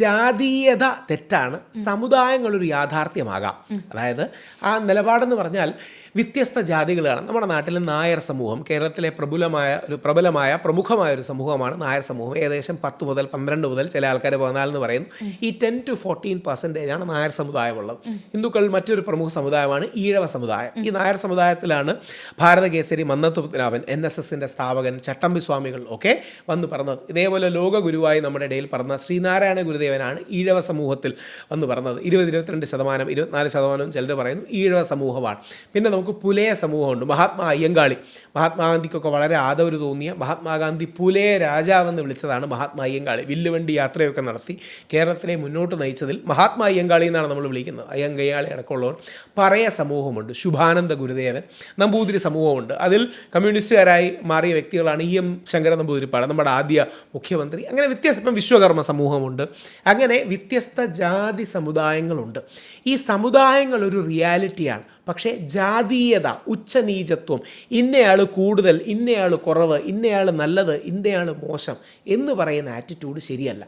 ജാതീയത തെറ്റാണ്, സമുദായങ്ങളൊരു യാഥാർത്ഥ്യമാകാം. അതായത് ആ നിലപാടെന്ന് പറഞ്ഞാൽ വ്യത്യസ്ത ജാതികളാണ്. നമ്മുടെ നാട്ടിൽ നായർ സമൂഹം കേരളത്തിലെ പ്രമുഖമായ ഒരു സമൂഹമാണ് നായർ സമൂഹം. ഏകദേശം 10 മുതൽ 12 മുതൽ ചില ആൾക്കാർ 14 എന്ന് പറയുന്നു. ഈ 10 to 14% നായർ സമുദായമുള്ളത്. ഹിന്ദുക്കൾ മറ്റൊരു പ്രമുഖ സമുദായമാണ് ഈഴവ സമുദായം. ഈ നായർ സമുദായത്തിലാണ് ഭാരതകേസരി മന്നത്ത് പത്മനാഭൻ, NSSൻ്റെ സ്ഥാപകൻ, ചട്ടമ്പി സ്വാമികൾ ഒക്കെ വന്ന് പറഞ്ഞത്. ഇതേപോലെ ലോക ഗുരുവായി നമ്മുടെ ഇടയിൽ പറഞ്ഞ ശ്രീനാരായണ ഗുരുദേവനാണ് ഈഴവ സമൂഹത്തിൽ വന്ന് പറഞ്ഞത്. 20-22%, 24% ചിലർ പറയുന്നു ഈഴവ സമൂഹമാണ്. പിന്നെ നമുക്ക് പുലയ സമൂഹമുണ്ട്. മഹാത്മാഗാന്ധിക്കൊക്കെ വളരെ ആദരവ് തോന്നിയ മഹാത്മാഗാന്ധി പുലയ രാജാവെന്ന് വിളിച്ചതാണ് മഹാത്മാ അയ്യങ്കാളി. വില്ലുവണ്ടി യാത്രയൊക്കെ നടത്തി കേരളത്തിലെ മുന്നോട്ട് നയിച്ചതിൽ മഹാത്മാ അയ്യങ്കാളി എന്നാണ് നമ്മൾ വിളിക്കുന്നത്. അയ്യങ്കാളി അടക്കമുള്ളവർ. പറയ സമൂഹമുണ്ട്, ശുഭാനന്ദ ഗുരുദേവൻ. നമ്പൂതിരി സമൂഹമുണ്ട്. അതിൽ കമ്മ്യൂണിസ്റ്റുകാരായി മാറിയ വ്യക്തികളാണ് EM ശങ്കര നമ്പൂതിരിപ്പാട്, നമ്മുടെ ആദ്യ മുഖ്യമന്ത്രി. അങ്ങനെ ഇപ്പം വിശ്വകർമ്മ സമൂഹമുണ്ട്. അങ്ങനെ വ്യത്യസ്ത ജാതി സമുദായങ്ങളുണ്ട്. ഈ സമുദായങ്ങൾ ഒരു റിയാലിറ്റിയാണ്. പക്ഷേ ജാതീയത, ഉച്ചനീചത്വം, ഇന്നയാൾ കൂടുതൽ, ഇന്നയാൾ കുറവ്, ഇന്നയാൾ നല്ലത്, ഇന്നയാൾ മോശം എന്ന് പറയുന്ന ആറ്റിറ്റ്യൂഡ് ശരിയല്ല.